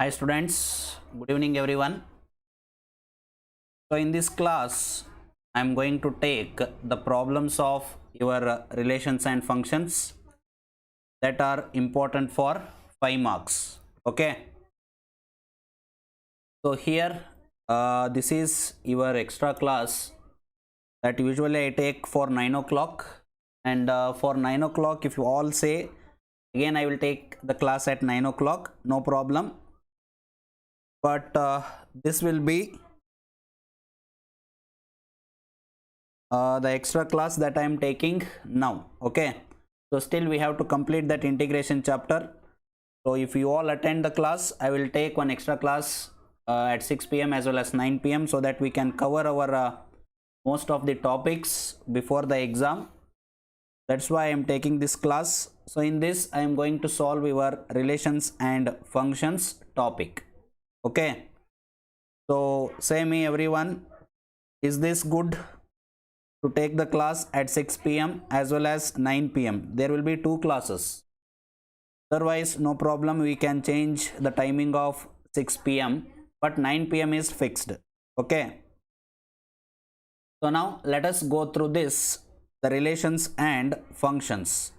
Hi students, good evening everyone. So in this class, I am going to take the problems of your relations and functions that are important for 5 marks. Okay. So here, this is your extra class that usually I take for 9 o'clock, and for 9 o'clock, if you all say, again I will take the class at 9 o'clock, no problem. But this will be the extra class that I am taking now. Okay, so still we have to complete that integration chapter. So if you all attend the class, I will take one extra class at 6 p.m. as well as 9 p.m. so that we can cover our most of the topics before the exam. That's why I am taking this class. So in this I am going to solve your relations and functions topic. Okay, so say me everyone, is this good to take the class at 6 p.m. as well as 9 p.m. There will be two classes. Otherwise, no problem, we can change the timing of 6 p.m. but 9 p.m. is fixed. Okay. So now let us go through this, the relations and functions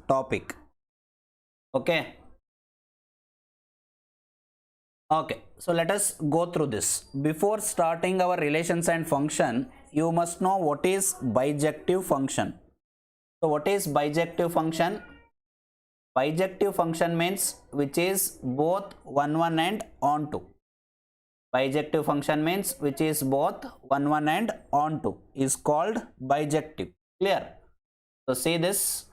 topic. Okay. Okay, so let us go through this. Before starting our relations and function, you must know what is bijective function. So what is bijective function? Bijective function means which is both one and onto. Bijective function means which is both one and onto is called bijective. Clear? So see this,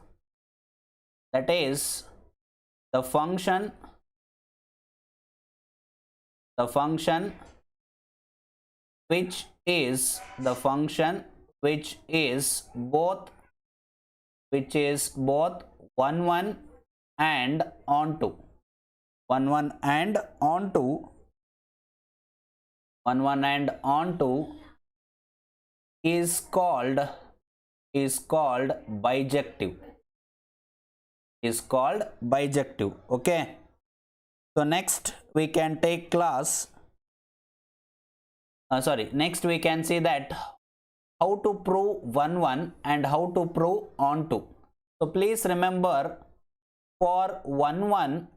that is the function which is both one and onto is called bijective. Okay, so next we can take class next we can see that how to prove one and how to prove onto. So please remember, for one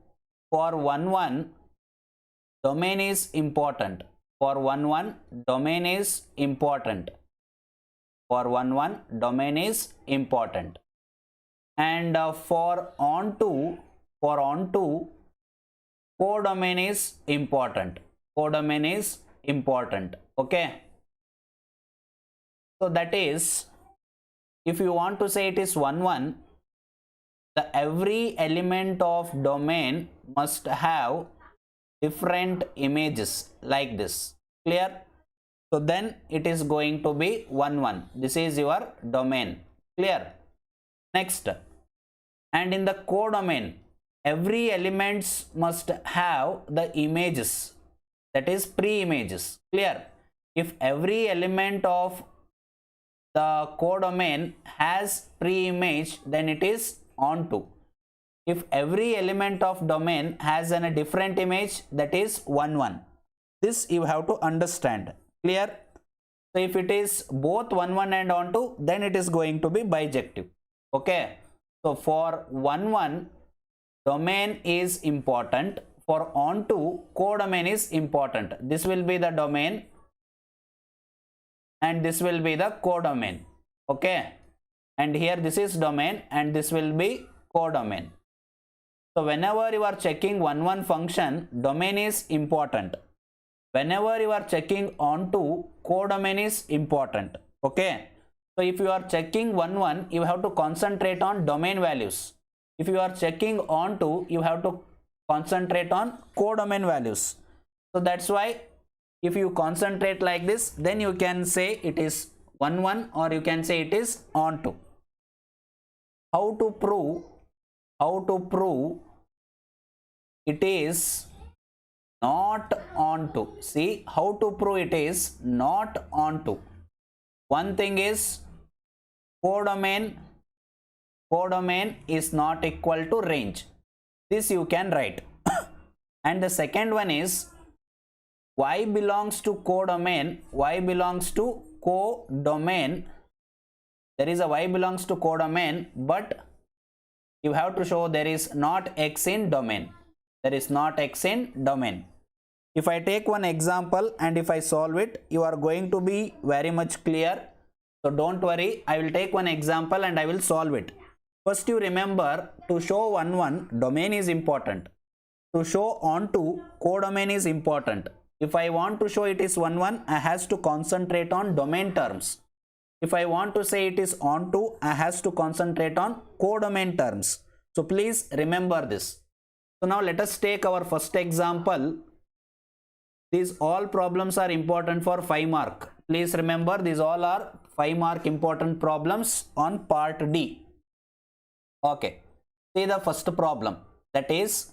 domain is important. And for onto codomain is important. Okay, so that is, if you want to say it is one, the every element of domain must have different images like this. Clear? So then it is going to be one. This is your domain. Clear? Next, and in the codomain, every elements must have the images, that is pre-images. Clear? If every element of the codomain has pre-image, then it is onto. If every element of domain has a different image, that is one. This you have to understand. Clear? So if it is both one and onto, then it is going to be bijective. Okay, so for one domain is important, for onto codomain is important. This will be the domain and this will be the codomain. Okay, and here this is domain and this will be codomain. So whenever you are checking one function, domain is important. Whenever you are checking onto, codomain is important. Okay, so if you are checking one, you have to concentrate on domain values. If you are checking onto, you have to concentrate on codomain values. So that's why if you concentrate like this, then you can say it is one or you can say it is onto. How to prove it is not onto? See, how to prove it is not onto? One thing is codomain is not equal to range. This you can write. And the second one is y belongs to codomain. Y belongs to codomain. There is a y belongs to codomain, but you have to show there is not x in domain. There is not x in domain. If I take one example and if I solve it, you are going to be very much clear. So don't worry, I will take one example and I will solve it. First you remember, to show 1 1, domain is important. To show onto, codomain is important. If I want to show it is 1 1, I has to concentrate on domain terms. If I want to say it is onto, I has to concentrate on codomain terms. So please remember this. So now let us take our first example. These all problems are important for 5 mark. Please remember, these all are 5 mark important problems on part D. Okay, see the first problem, that is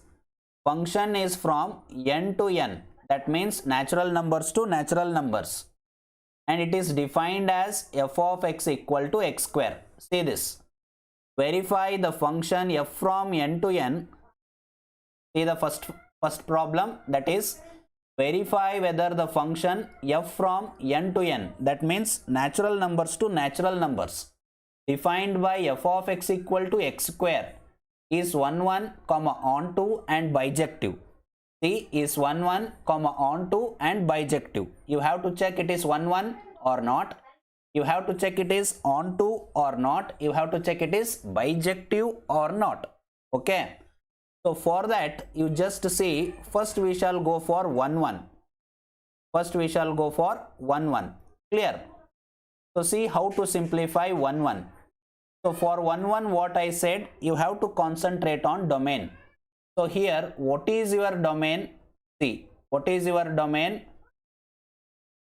function is from n to n, that means natural numbers to natural numbers, and it is defined as f of x equal to x square. See this, verify the function f from n to n. See the first problem, that is verify whether the function f from n to n, that means natural numbers to natural numbers, defined by f of x equal to x square is 1 1 comma onto and bijective. See, is 1 1 comma onto and bijective. You have to check it is 1 1 or not. You have to check it is onto or not. You have to check it is bijective or not. Okay. So for that, you just see, first we shall go for 1 1. First we shall go for 1 1. Clear? So see how to simplify 1 1. So for 1 1, what I said, you have to concentrate on domain. So here, what is your domain? See, what is your domain?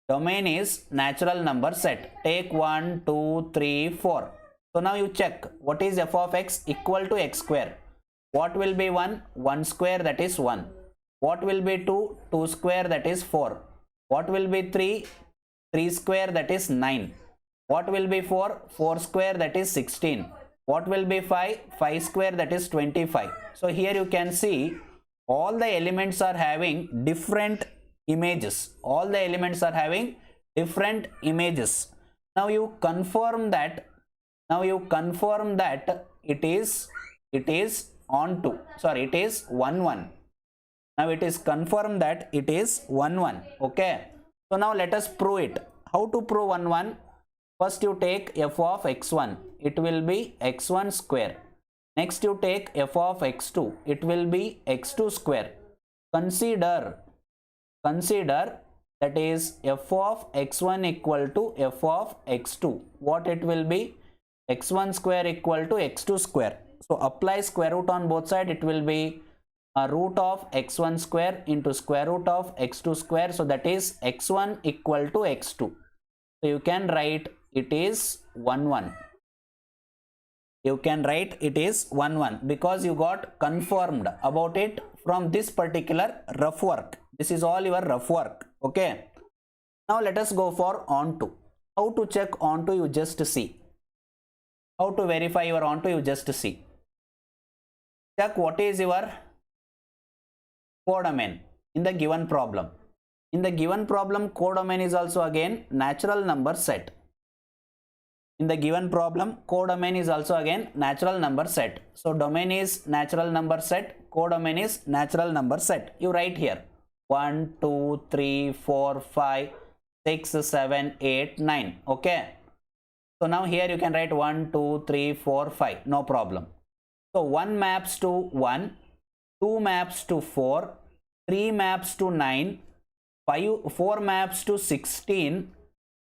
Domain is natural number set. Take 1, 2, 3, 4. So now you check, what is f of x equal to x square? What will be 1? 1 square, that is 1. What will be 2? 2 square, that is 4. What will be 3? 3 square, that is 9. What will be 4? 4 square, that is 16. What will be 5? 5 square, that is 25. So here you can see all the elements are having different images. All the elements are having different images. Now you confirm that. It is onto. Sorry, it is 1 1. Now it is confirmed that it is 1 1. Okay. So now let us prove it. How to prove 1 1? First you take f of x1, it will be x1 square. Next you take f of x2, it will be x2 square. Consider that is f of x1 equal to f of x2. What it will be? x1 square equal to x2 square. So apply square root on both sides, it will be a root of x1 square into square root of x2 square. So that is x1 equal to x2. So you can write it is 1 1. You can write it is 1 1 because you got confirmed about it from this particular rough work. This is all your rough work. Okay. Now let us go for onto. How to check onto, you just see. How to verify your onto, you just see. Check what is your codomain in the given problem. In the given problem, codomain is also again natural number set. In the given problem, codomain is also again natural number set. So domain is natural number set, codomain is natural number set. You write here 1, 2, 3, 4, 5, 6, 7, 8, 9. Okay. So now here you can write 1, 2, 3, 4, 5. No problem. So 1 maps to 1, 2 maps to 4, 3 maps to 9, 4 maps to 16,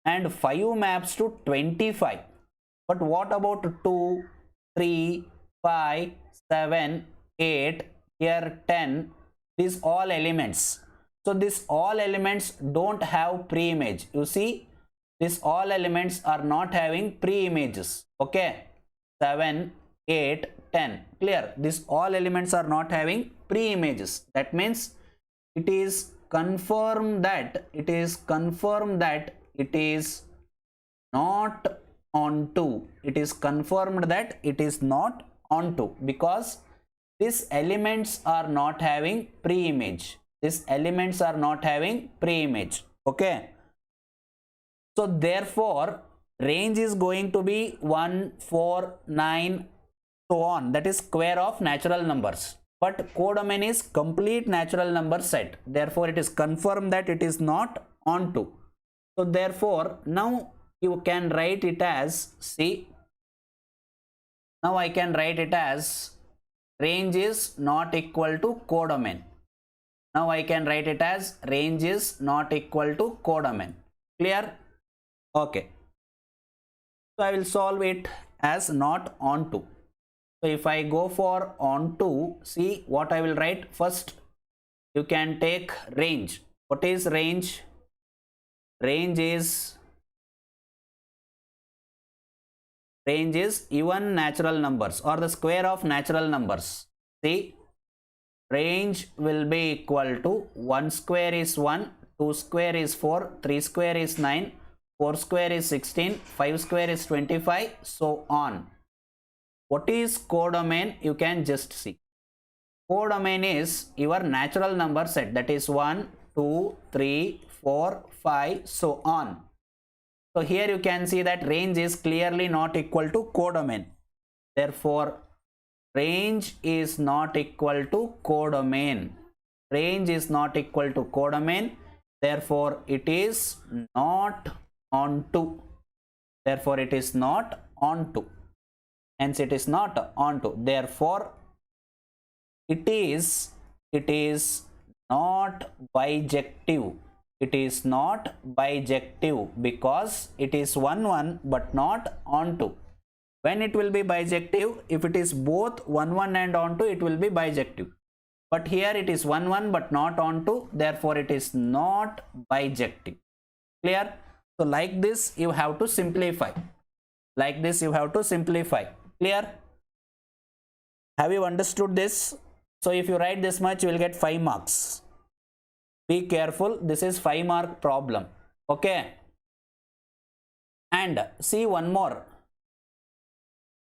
and 5 maps to 25. But what about 2, 3, 5, 7, 8, here 10, these all elements. So these all elements don't have pre-image. You see, these all elements are not having pre-images. Okay, 7, 8, 10. Clear? These all elements are not having pre-images. That means it is confirmed that it is not onto. It is confirmed that it is not onto because these elements are not having pre-image. These elements are not having pre-image. Okay. So therefore, range is going to be 1, 4, 9, so on. That is square of natural numbers. But codomain is complete natural number set. Therefore, it is confirmed that it is not onto. So therefore, now you can write it as, see, now I can write it as range is not equal to codomain. Now I can write it as range is not equal to codomain. Clear? Okay. So I will solve it as not onto. So if I go for onto, see what I will write. First, you can take range. What is range? Range is even natural numbers or the square of natural numbers. See, range will be equal to 1 square is 1, 2 square is 4, 3 square is 9, 4 square is 16, 5 square is 25, so on. What is codomain? You can just see. Codomain is your natural number set, that is 1, 2, 3, 4, 5, so on. So here you can see that range is clearly not equal to codomain. Therefore, range is not equal to codomain. Range is not equal to codomain. Therefore, it is not onto. Therefore, it is not onto. Hence, it is not onto. Therefore, it is not bijective. It is not bijective because it is 1, 1 but not onto. When it will be bijective, if it is both 1, 1 and onto, it will be bijective. But here it is 1, 1 but not onto, therefore it is not bijective. Clear? So like this you have to simplify. Like this you have to simplify. Clear? Have you understood this? So if you write this much, you will get 5 marks. Be careful, this is 5-mark problem. Okay. And see one more.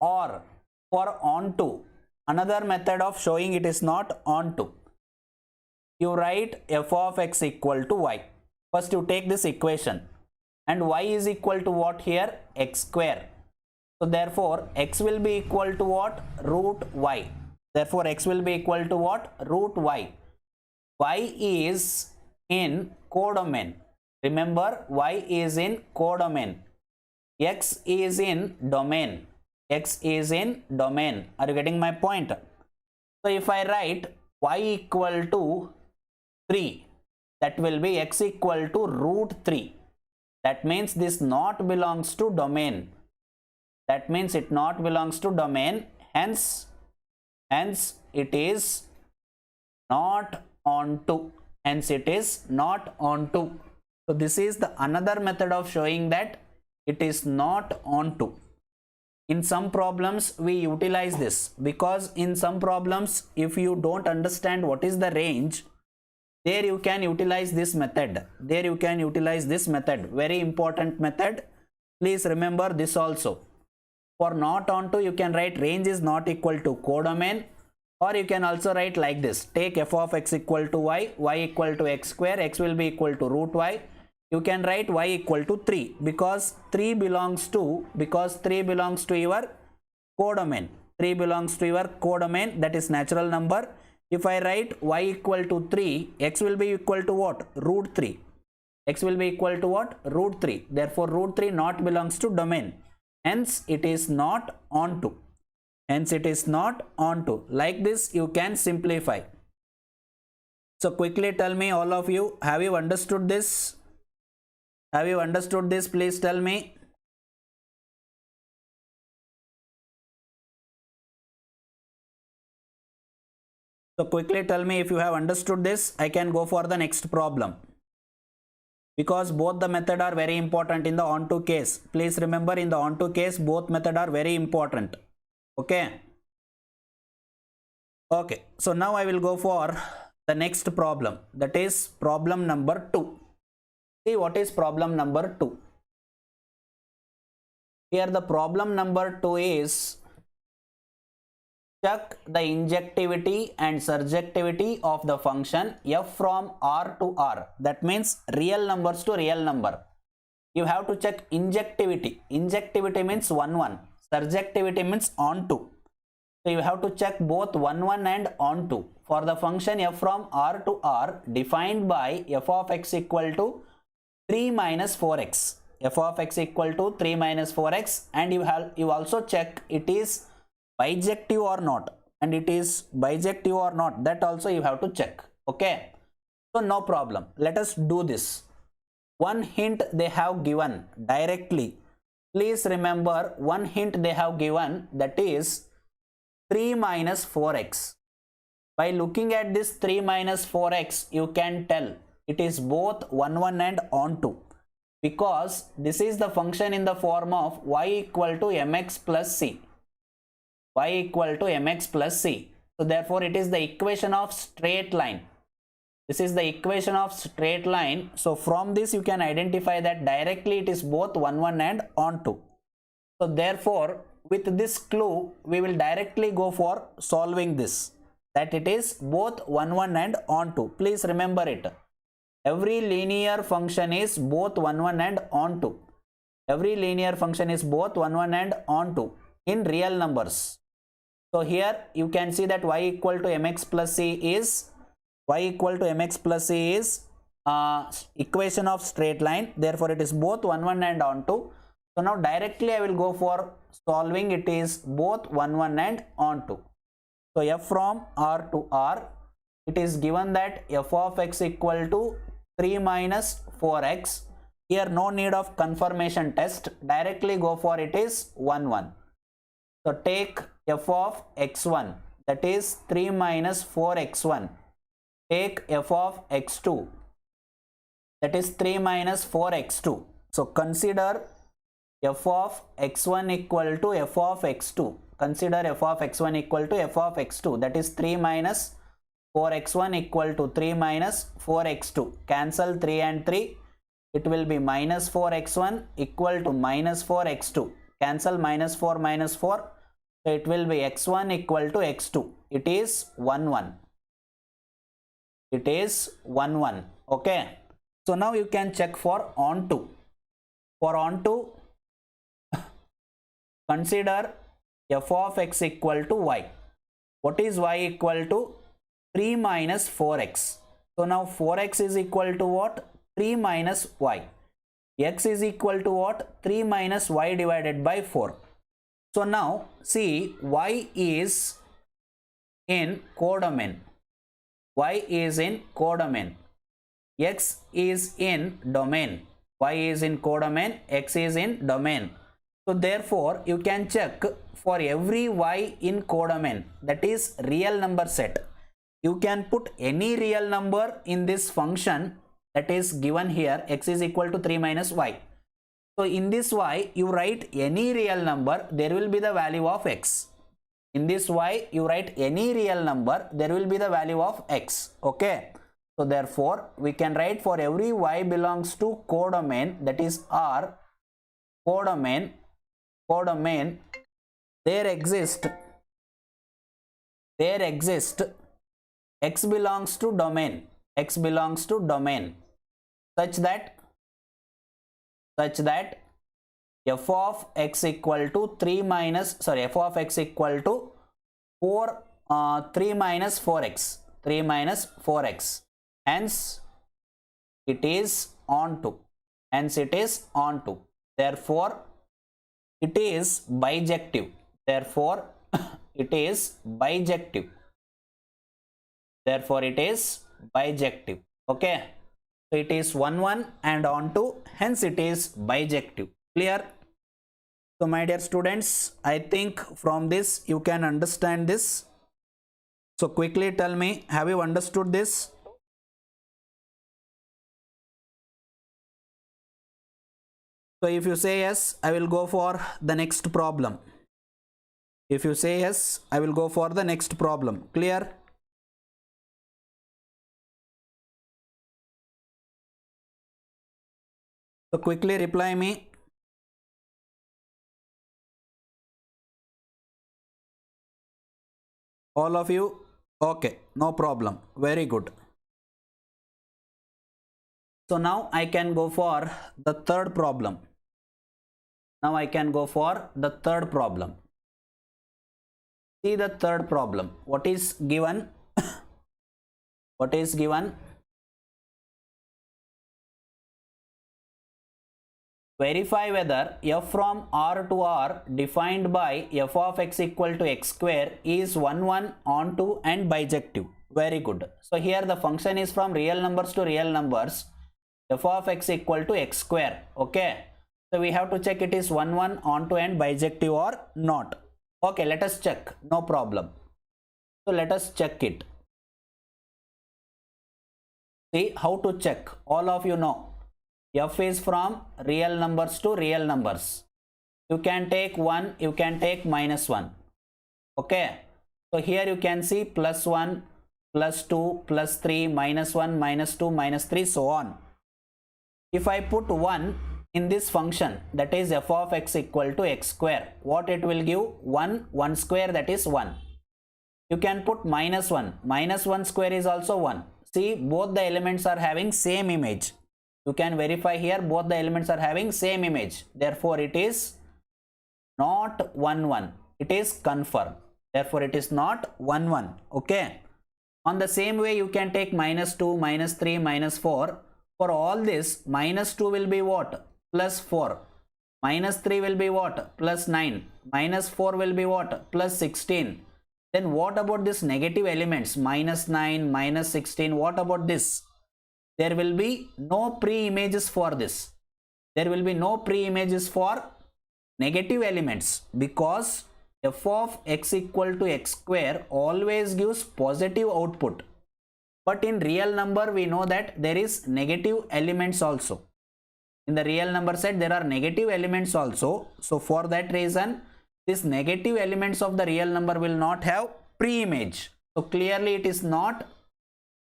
Or for onto, another method of showing it is not onto. You write f of x equal to y. First you take this equation and y is equal to what here? X square. So therefore x will be equal to what? Root y. Therefore x will be equal to what? Root y. Y is in codomain. Remember, y is in codomain. X is in domain. X is in domain. Are you getting my point? So if I write y equal to 3, that will be x equal to root 3. That means this not belongs to domain. That means it not belongs to domain. Hence it is not onto. Hence it is not onto. So this is the another method of showing that it is not onto. In some problems we utilize this because in some problems if you don't understand what is the range, there you can utilize this method. There you can utilize this method. Very important method. Please remember this also. For not onto, you can write range is not equal to codomain, or you can also write like this. Take f of x equal to y, y equal to x square, x will be equal to root y. You can write y equal to 3 because 3 belongs to your codomain. 3 belongs to your codomain, that is natural number. If I write y equal to 3, x will be equal to what? Root 3. X will be equal to what? Root 3. Therefore, root 3 not belongs to domain. Hence, it is not onto. Hence, it is not onto. Like this, you can simplify. So, quickly tell me, all of you, have you understood this? Have you understood this? Please tell me. So, quickly tell me if you have understood this. I can go for the next problem. Because both the method are very important in the onto case. Please remember, in the onto case, both method are very important. Okay. Okay. So now I will go for the next problem. That is problem number 2. See what is problem number 2. Here the problem number 2 is, check the injectivity and surjectivity of the function f from R to R. That means real numbers to real number. You have to check injectivity. Injectivity means 1, 1. Surjectivity means onto. So you have to check both 1, 1 and onto for the function f from R to R defined by f of x equal to 3 minus 4x. F of x equal to 3 minus 4x, and you also check it is bijective or not, and it is bijective or not, that also you have to check. Okay, so no problem, let us do this. One hint they have given directly. Please remember one hint they have given, that is 3 minus 4x. By looking at this 3 minus 4x, you can tell it is both 1, 1 and onto, because this is the function in the form of y equal to mx plus c. Y equal to mx plus c. So therefore it is the equation of straight line. This is the equation of straight line. So from this you can identify that directly it is both 1, 1 and onto. So therefore with this clue we will directly go for solving this, that it is both 1, 1 and onto. Please remember it. Every linear function is both 1, 1 and onto. Every linear function is both 1, 1 and onto in real numbers. So here you can see that y equal to mx plus c is equation of straight line. Therefore it is both 1, 1 and onto. So now directly I will go for solving. It is both 1, 1 and onto. So f from R to R, it is given that f of x equal to 3 minus 4x. Here no need of confirmation test, directly go for it is 1, 1. So take f of x1, that is 3 minus 4x1. Take f of x2, that is 3 minus 4x2. So consider f of x1 equal to f of x2. Consider f of x1 equal to f of x2, that is 3 minus 4x1 equal to 3 minus 4x2. Cancel 3 and 3. It will be minus 4x1 equal to minus 4x2. Cancel minus 4 minus 4. So it will be x1 equal to x2. It is 1, 1. It is 1, 1. Okay. So now you can check for onto. For onto, consider f of x equal to y. What is y equal to? 3 minus 4x. So now 4x is equal to what? 3 minus y. X is equal to what? 3 minus y divided by 4. So now see, y is in codomain. Y is in codomain. X is in domain. Y is in codomain. X is in domain. So therefore you can check for every y in codomain, that is real number set. You can put any real number in this function that is given here, x is equal to 3 minus y. So in this y you write any real number, there will be the value of x. In this y you write any real number, there will be the value of x. Okay. So therefore we can write for every y belongs to codomain, that is R, codomain, there exist x belongs to domain, such that f of x equal to 3 minus, f of x equal to 3 minus 4x. Hence it is onto. Therefore it is bijective. Okay. So it is 1, 1 and onto, hence it is bijective. Clear? So my dear students, I think from this you can understand this. So quickly tell me, have you understood this? So if you say yes, I will go for the next problem. If you say yes, I will go for the next problem. Clear? So quickly reply me. All of you? Okay, no problem. Very good. So now I can go for the third problem. Now I can go for the third problem. See the third problem. What is given? What is given? Verify whether f from R to R defined by f of x equal to x square is 1 1 onto and bijective. Very good. So here the function is from real numbers to real numbers. F of x equal to x square. Okay. So we have to check it is 1 1 onto and bijective or not. Okay, let us check. No problem. So let us check it. See how to check. All of you know. F is from real numbers to real numbers. You can take 1, you can take minus 1. Okay. So here you can see plus 1, plus 2, plus 3, minus 1, minus 2, minus 3, so on. If I put 1 in this function, that is f of x equal to x square, what it will give? 1, 1 square, that is 1. You can put minus 1. Minus 1 square is also 1. See, both the elements are having same image. You can verify here both the elements are having same image. Therefore, it is not 1 1. It is confirmed. Therefore, it is not 1 1. Okay. On the same way, you can take minus 2, minus 3, minus 4. For all this, minus 2 will be what? Plus 4. Minus 3 will be what? Plus 9. Minus 4 will be what? Plus 16. Then what about this negative elements? Minus 9, minus 16. What about this? There will be no pre-images for this. There will be no pre-images for negative elements because f of x equal to x square always gives positive output. But in real number, we know that there is negative elements also. In the real number set, there are negative elements also. So for that reason, these negative elements of the real number will not have pre-image. So clearly it is not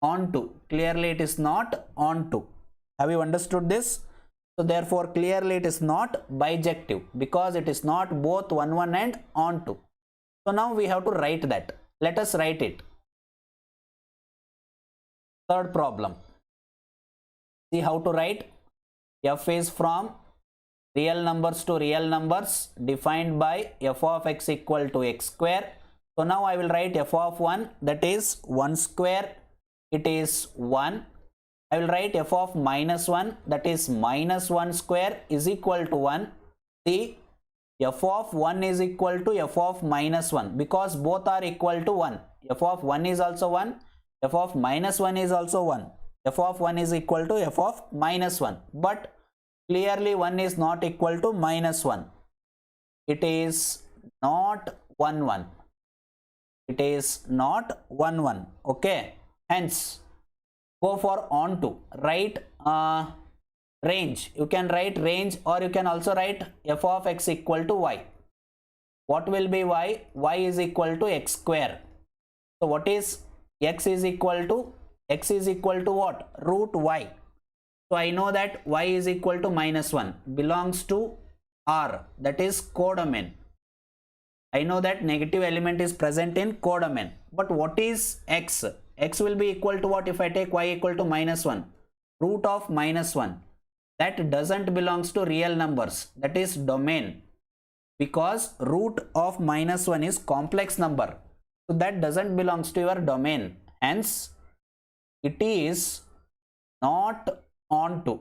onto. Clearly it is not onto. Have you understood this? So therefore clearly it is not bijective because it is not both 1 1 and onto. So now we have to write that. Let us write it. Third problem. See how to write. F is from real numbers to real numbers defined by f of x equal to x square. So now I will write f of 1, that is 1 square. It is 1. I will write f of minus 1, that is minus 1 square is equal to 1. See, f of 1 is equal to f of minus 1 because both are equal to 1. F of 1 is also 1. F of minus 1 is also 1. F of 1 is equal to f of minus 1. But clearly 1 is not equal to minus 1. It is not 1 1. It is not 1 1. Okay. Hence, go for onto. Write range. You can write range or you can also write f of x equal to y. What will be y? Y is equal to x square. So what is x is equal to? X is equal to what? Root y. So I know that y is equal to minus 1 belongs to R, that is codomain. I know that negative element is present in codomain. But what is x? X will be equal to what if I take y equal to minus 1? Root of minus 1. That doesn't belongs to real numbers. That is domain. Because root of minus 1 is complex number. So that doesn't belongs to your domain. Hence, it is not onto.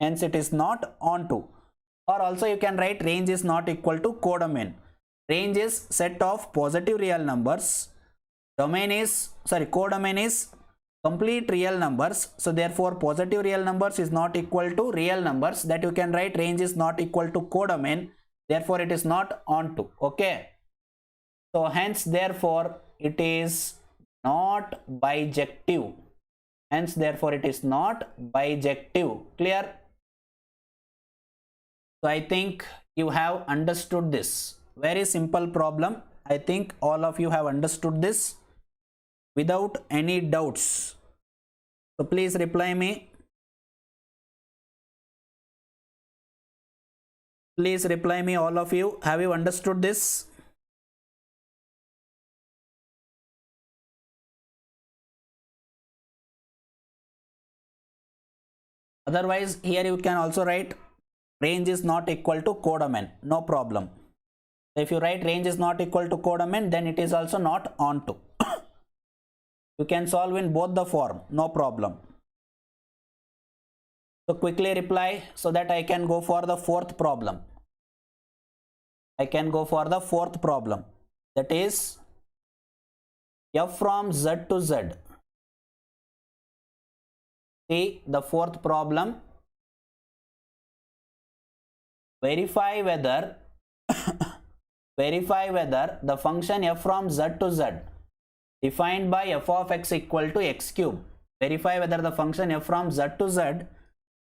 Hence, it is not onto. Or also you can write range is not equal to codomain. Range is set of positive real numbers. Codomain is complete real numbers. So therefore positive real numbers is not equal to real numbers. That you can write range is not equal to codomain. Therefore it is not onto. Okay. So hence therefore it is not bijective. Hence therefore it is not bijective. Clear? So I think you have understood this. Very simple problem. I think all of you have understood this without any doubts. So please reply me. Please reply me all of you. Have you understood this? Otherwise here you can also write range is not equal to codomain, no problem. If you write range is not equal to codomain, then it is also not onto. You can solve in both the form, no problem. So quickly reply so that I can go for the fourth problem. I can go for the fourth problem, that is f from z to z. See the fourth problem. Verify whether the function f from z to z defined by f of x equal to x cube. Verify whether the function f from z to z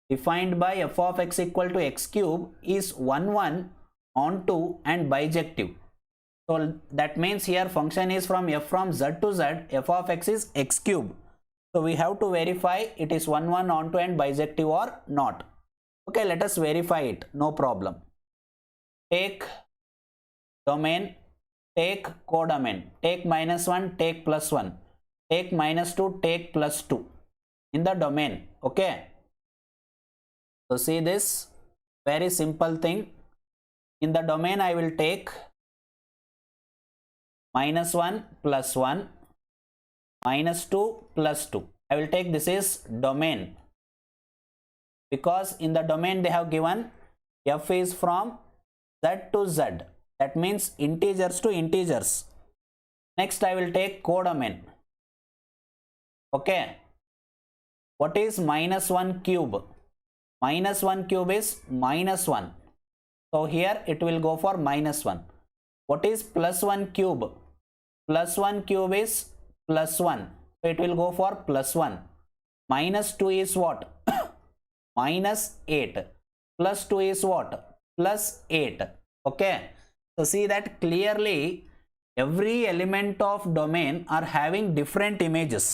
defined by f of x equal to x cube is 1 1 onto and bijective. So that means here function is from f from z to z, f of x is x cube. So we have to verify it is 1 1 onto and bijective or not. Okay, let us verify it, no problem. Take domain, take codomain, take -1, take +1, take -2, take +2 in the domain. Okay, so see this very simple thing. In the domain I will take -1 +1, -2 +2. I will take this is domain, because in the domain they have given f is from z to z, that means integers to integers. Next I will take codomain. Okay, what is -1 cube? -1 cube is -1, so here it will go for -1. What is +1 cube? +1 cube is +1, so it will go for +1. -2 is what? -8. +2 is what? +8. Okay, so see that clearly every element of domain are having different images.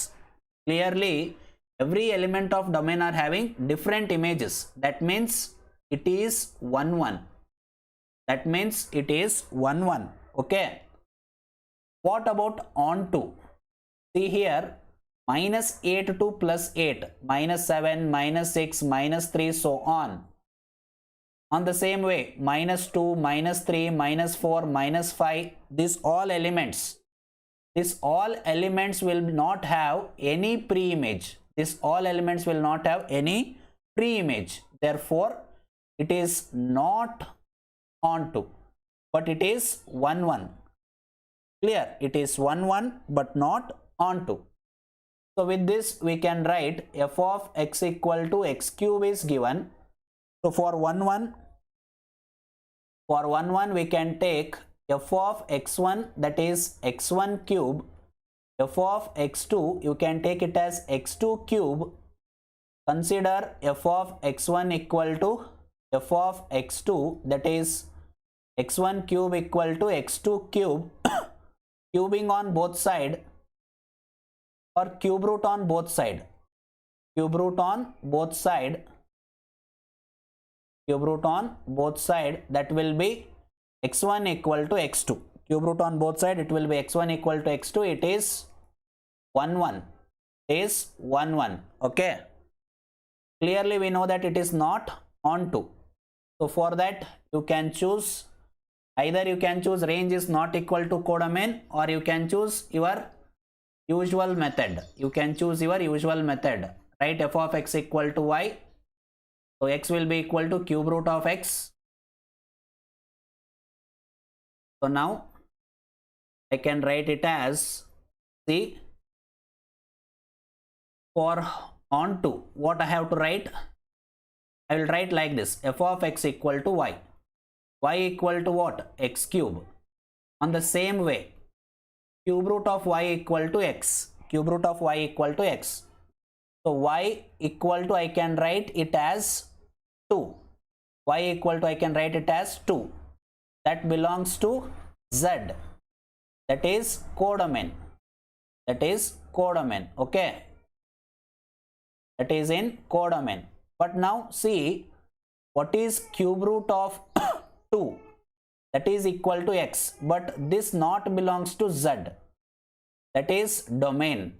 Clearly every element of domain are having different images. That means it is 1 1. That means it is 1 1. Okay, what about onto? See here, -8 to +8, -7, -6, -3, so on. On the same way, -2, -3, -4, -5, these all elements will not have any pre-image. These all elements will not have any pre-image. Therefore, it is not onto, but it is 1 1. Clear? It is 1 1 but not onto. So with this we can write f of x equal to x cube is given. So for 1 1 we can take f of x1, that is x1 cube. F of x2 you can take it as x2 cube. Consider f of x1 equal to f of x2, that is x1 cube equal to x2 cube. Cubing on both side, or cube root on both side. Cube root on both side. Cube root on both side, that will be x1 equal to x2. Cube root on both side, it will be x1 equal to x2. It is 1 1. Is 1 1. Okay, clearly we know that it is not onto. So for that you can choose, either you can choose range is not equal to codomain, or you can choose your usual method. You can choose your usual method. Write f of x equal to y. So x will be equal to cube root of x. So now I can write it as, see, for onto, what I have to write? I will write like this: f of x equal to y. Y equal to what? X cube. On the same way, cube root of y equal to x. Cube root of y equal to x. So y equal to, I can write it as 2. Y equal to, I can write it as 2. That belongs to z. That is codomain. That is codomain. Okay, that is in codomain. But now see, what is cube root of 2? That is equal to x, but this not belongs to z. That is domain.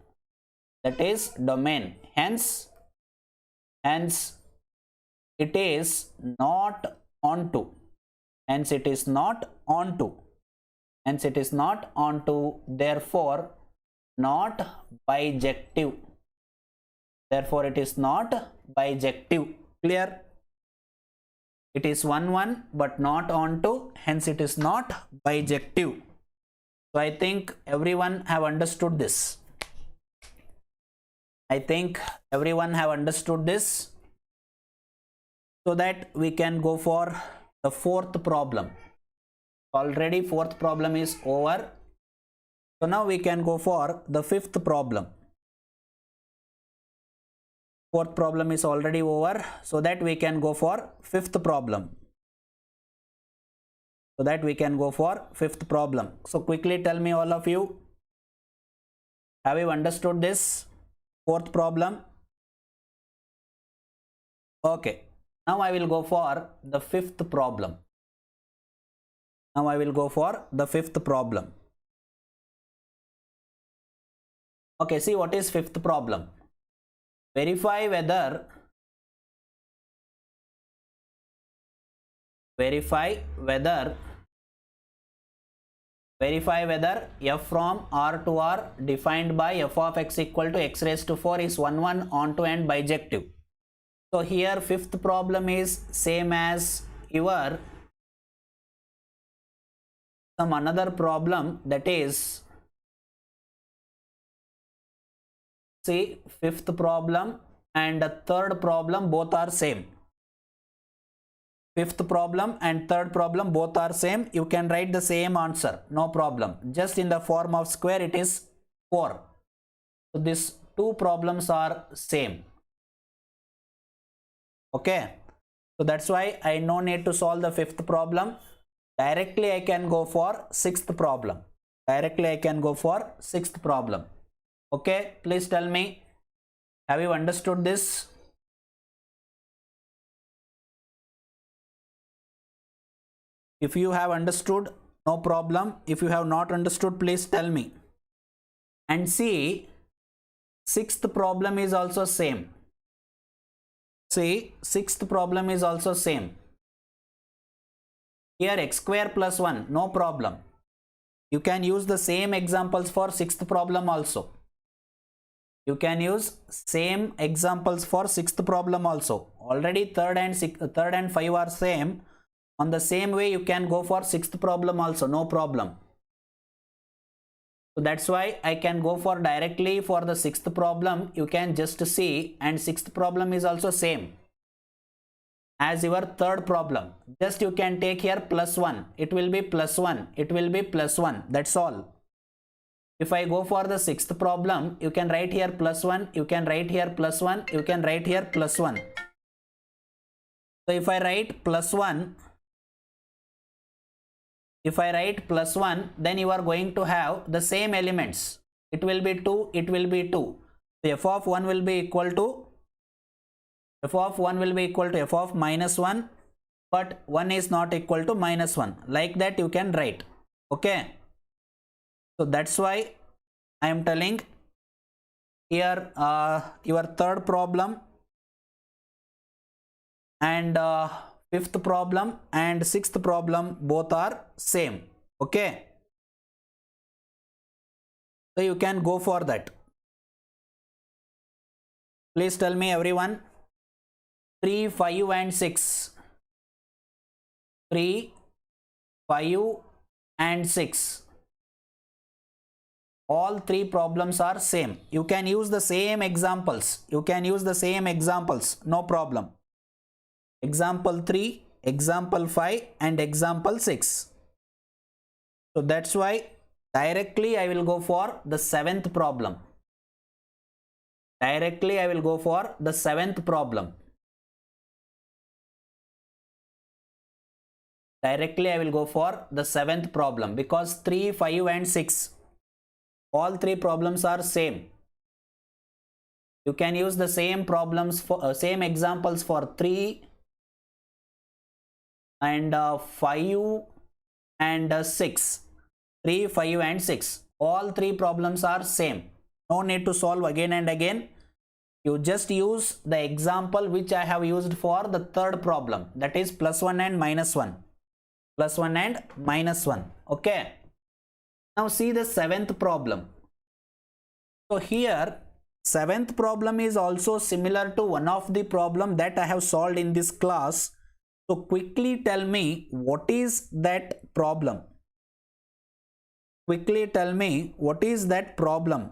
That is domain. Hence it is not onto, hence it is not onto, hence it is not onto, therefore not bijective, therefore it is not bijective. Clear? It is 1 but not onto, hence it is not bijective. So I think everyone have understood this. I think everyone have understood this, so that we can go for the fourth problem. Already fourth problem is over. So now we can go for the fifth problem. Fourth problem is already over, so that we can go for fifth problem. So that we can go for fifth problem. So quickly tell me, all of you, have you understood this fourth problem? Okay. Now I will go for the fifth problem. Now I will go for the fifth problem. Okay, see what is fifth problem. Verify whether f from R to R defined by f of x equal to x raised to 4 is 1 onto and bijective. So here fifth problem is same as your some another problem, that is, see, fifth problem and the third problem both are same. Fifth problem and third problem both are same. You can write the same answer, no problem. Just in the form of square it is 4. So these two problems are same. Okay. So that's why I no need to solve the fifth problem. Directly I can go for sixth problem. Directly I can go for sixth problem. Okay. Please tell me, have you understood this? If you have understood, no problem. If you have not understood, please tell me. And see, sixth problem is also same. See, sixth problem is also same. Here x square plus 1, no problem. You can use the same examples for sixth problem also. You can use same examples for sixth problem also. Already third and 5 are same. On the same way you can go for sixth problem also, no problem. So that's why I can go for directly for the sixth problem. You can just see, and sixth problem is also same as your third problem. Just you can take here plus 1. It will be plus 1. It will be plus 1. That's all. If I go for the sixth problem, you can write here plus 1. You can write here plus 1. You can write here plus 1. So if I write plus 1, then you are going to have the same elements. It will be 2, it will be 2. So f of 1 will be equal to f of minus 1, but 1 is not equal to minus 1. Like that you can write. Okay. So that's why I am telling here your third problem and fifth problem and sixth problem both are same. Okay. So you can go for that. Please tell me, everyone. 3, 5 and 6. 3, 5 and 6. All three problems are same. You can use the same examples. No problem. Example 3, example 5 and example 6. So that's why directly I will go for the seventh problem. Directly I will go for the seventh problem. Directly I will go for the seventh problem, because 3, 5 and 6, all three problems are same. You can use the same problems for same examples for 3 and 5 and 6. 3, 5 and 6. All three problems are same. No need to solve again and again. You just use the example which I have used for the third problem, that is +1 and -1. +1 and -1. Okay. Now see the seventh problem. So here, seventh problem is also similar to one of the problem that I have solved in this class. So quickly tell me what is that problem. Quickly tell me what is that problem.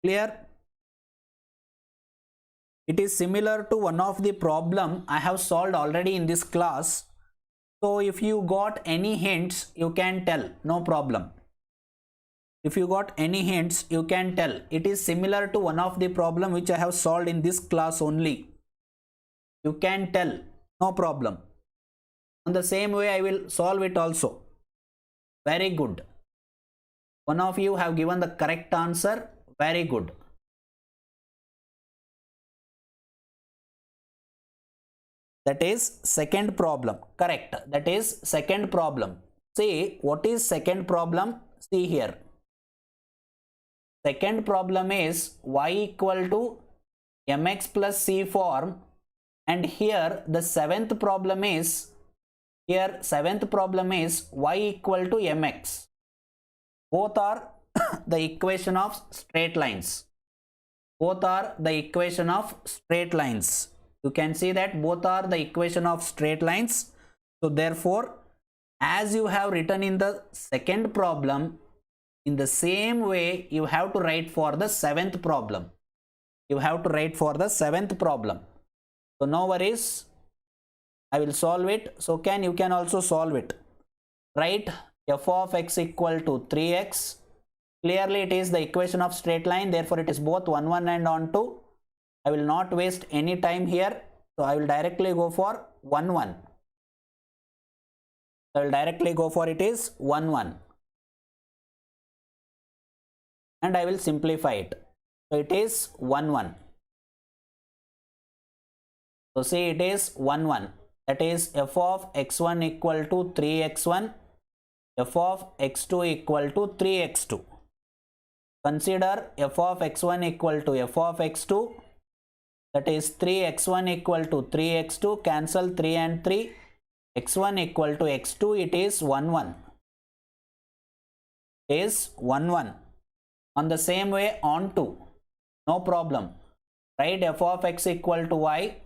Clear? It is similar to one of the problem I have solved already in this class. So if you got any hints, you can tell, no problem. If you got any hints, you can tell. It is similar to one of the problem which I have solved in this class only. You can tell, no problem. On the same way, I will solve it also. Very good. One of you have given the correct answer. Very good. That is second problem. Correct. That is second problem. See, what is second problem? See here. Second problem is y equal to mx plus c form, and here the seventh problem is y equal to mx. Both are the equation of straight lines. Both are the equation of straight lines. You can see that both are the equation of straight lines. So therefore, as you have written in the second problem, in the same way you have to write for the seventh problem. You have to write for the seventh problem. So no worries, I will solve it. So you can also solve it. Write f of x equal to 3x. Clearly it is the equation of straight line, therefore it is both on 1 and on 2. I will not waste any time here, so I will directly go for 1 1. I will directly go for it is 1 1, and I will simplify it. So it is 1 1. So see, it is 1 1. That is f of x1 equal to 3x1, f of x2 equal to 3x2. Consider f of x1 equal to f of x2. That is 3x1 equal to 3x2. Cancel 3 and 3. x1 equal to x2. It is 1 1. Is 1 1. On the same way on 2. No problem. Write f of x equal to y.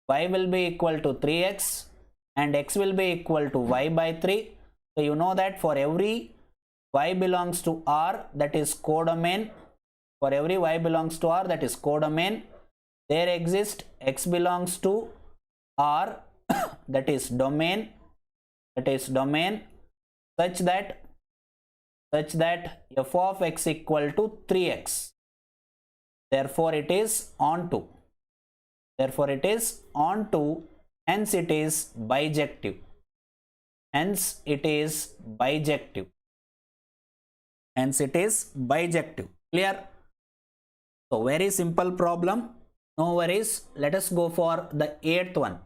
Y will be equal to 3x and x will be equal to y by 3. So you know that for every y belongs to R, that is codomain. For every y belongs to R, that is codomain, there exists x belongs to R, that is domain, such that f of x equal to 3x. Therefore it is on to. Hence it is bijective. Clear? So very simple problem. No worries. Let us go for the 8th one.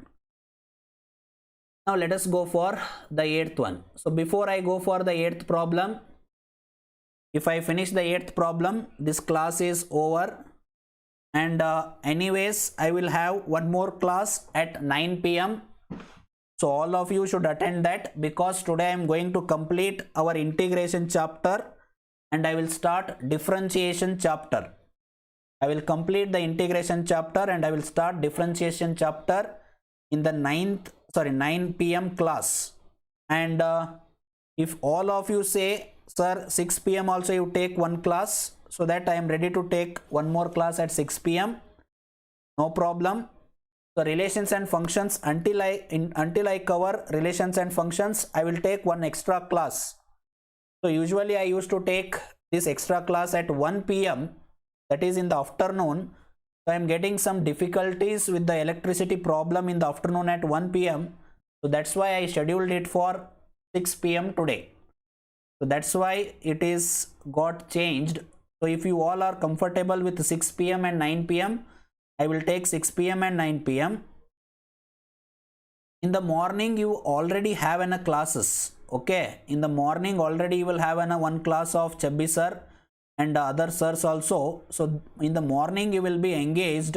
Now let us go for the 8th one. So before I go for the 8th problem, if I finish the 8th problem, this class is over. And anyways, I will have one more class at 9 p.m. So all of you should attend that, because today I am going to complete our integration chapter and I will start differentiation chapter. I will complete the integration chapter and I will start differentiation chapter in the 9 p.m. class. And if all of you say, sir, 6 p.m. also you take one class, so that I am ready to take one more class at 6 p.m. No problem. So relations and functions, until I cover relations and functions, I will take one extra class. So usually I used to take this extra class at 1 p.m. that is in the afternoon. So I am getting some difficulties with the electricity problem in the afternoon at 1 p.m. So that's why I scheduled it for 6 p.m. today. So that's why it is got changed. So if you all are comfortable with 6 p.m. and 9 p.m., I will take 6 p.m. and 9 p.m. In the morning, you already have classes. Okay, in the morning already you will have one class of Chabbi sir, and other sirs also. So in the morning you will be engaged.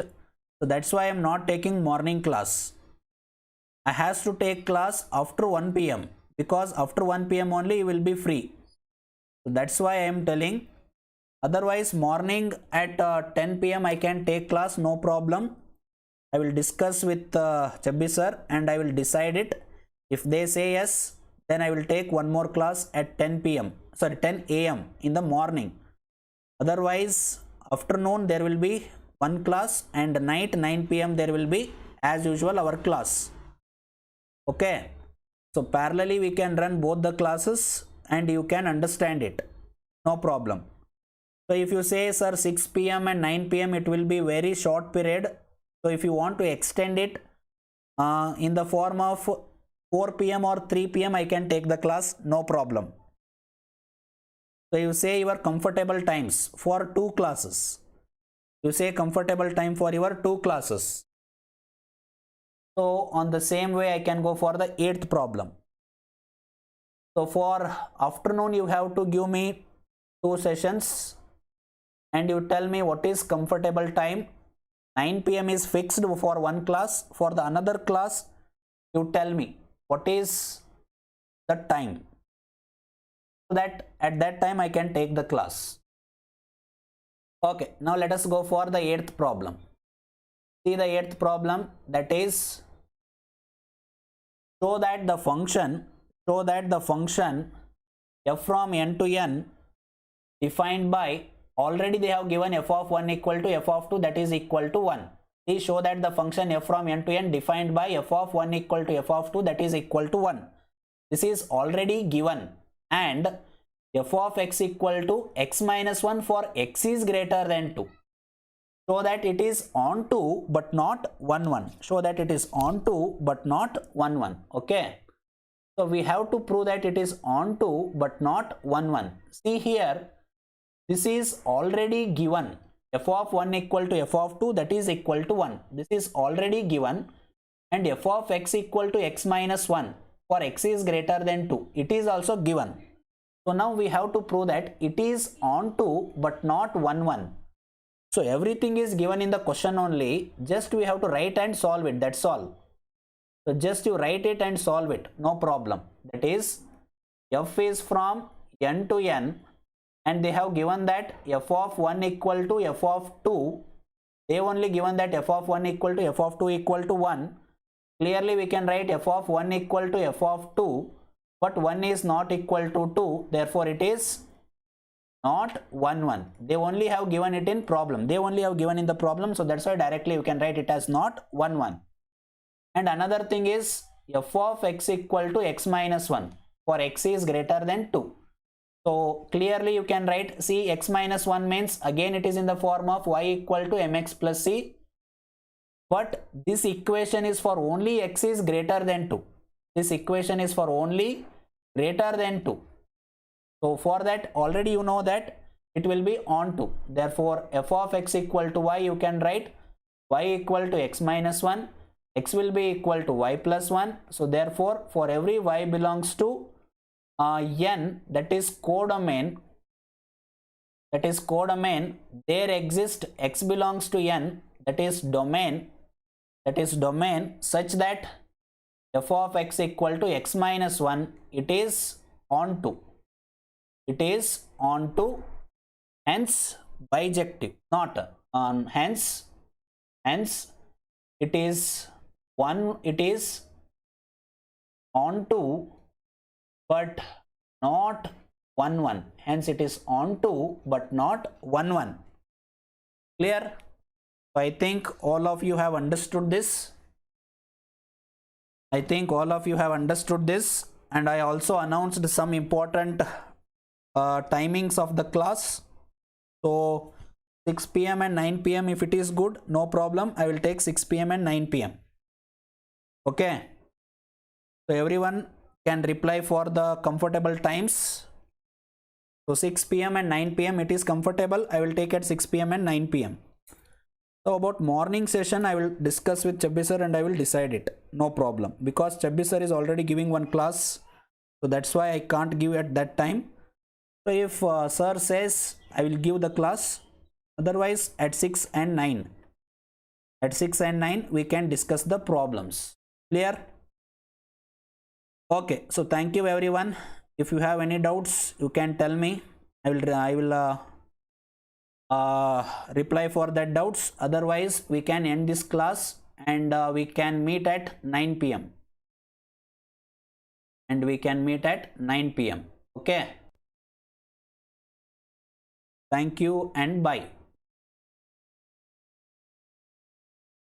So that's why I am not taking morning class. I has to take class after 1 p.m. because after 1 p.m. only you will be free. So that's why I am telling. Otherwise morning at 10 p.m. I can take class, no problem. I will discuss with Chabbi sir and I will decide it. If they say yes, then I will take one more class at 10 p.m. Sorry, 10 a.m. in the morning. Otherwise, afternoon there will be one class and night 9 p.m. there will be as usual our class. Okay. So parallelly we can run both the classes and you can understand it. No problem. So if you say sir 6 p.m. and 9 p.m. it will be very short period. So if you want to extend it in the form of 4 p.m. or 3 p.m. I can take the class, no problem. So you say your comfortable times for 2 classes. You say comfortable time for your 2 classes. So on the same way I can go for the 8th problem. So for afternoon you have to give me 2 sessions and you tell me what is comfortable time. 9 p.m. is fixed for one class. For the another class you tell me what is the time, so that at that time I can take the class. Okay, now let us go for the 8th problem. See the 8th problem, that is show that the function f from n to n defined by, already they have given f of 1 equal to f of 2 that is equal to 1. Please show that the function f from n to n defined by f of 1 equal to f of 2 that is equal to 1. This is already given, and f of x equal to x minus 1 for x is greater than 2. Show that it is on 2 but not 1 1. Show that it is on 2 but not 1 1. Okay. So we have to prove that it is on 2 but not 1 1. See here, this is already given. F of 1 equal to f of 2 that is equal to 1. This is already given, and f of x equal to x minus 1 for x is greater than 2. It is also given. So now we have to prove that it is on 2 but not 1 1. So everything is given in the question only. Just we have to write and solve it. That's all. So just you write it and solve it. No problem. That is f is from n to n. And they have given that f of 1 equal to f of 2. They only given that f of 1 equal to f of 2 equal to 1. Clearly we can write f of 1 equal to f of 2. But 1 is not equal to 2. Therefore it is not 1 1. They only have given it in problem. They only have given in the problem. So that's why directly you can write it as not 1 1. And another thing is f of x equal to x minus 1 for x is greater than 2. So clearly you can write, see, x minus 1 means again it is in the form of y equal to mx plus c. But this equation is for only x is greater than 2. This equation is for only greater than 2. So for that already you know that it will be on 2. Therefore f of x equal to y, you can write y equal to x minus 1. X will be equal to y plus 1. So therefore for every y belongs to n, that is codomain, there exists x belongs to n, that is domain such that f of x equal to x minus 1, it is on 2. It is on 2, hence bijective, not hence it is on 2 but not 1 1. Hence it is on 2 but not 1 1. Clear? So I think all of you have understood this. And I also announced some important timings of the class. So 6 p.m. and 9 p.m. if it is good, no problem. I will take 6 p.m. and 9 p.m. Okay. So everyone can reply for the comfortable times. So 6 p.m. and 9 p.m. it is comfortable. I will take at 6 p.m. and 9 p.m. So about morning session I will discuss with Chabbi sir and I will decide it. No problem. Because Chabbi sir is already giving one class. So that's why I can't give at that time. So if sir says I will give the class. Otherwise at 6 and 9, at 6 and 9 we can discuss the problems. Clear? Okay, so thank you everyone. If you have any doubts, you can tell me. I will reply for that doubts. Otherwise we can end this class, and we can meet at 9 p.m. and we can meet at 9 p.m. Okay, thank you and bye.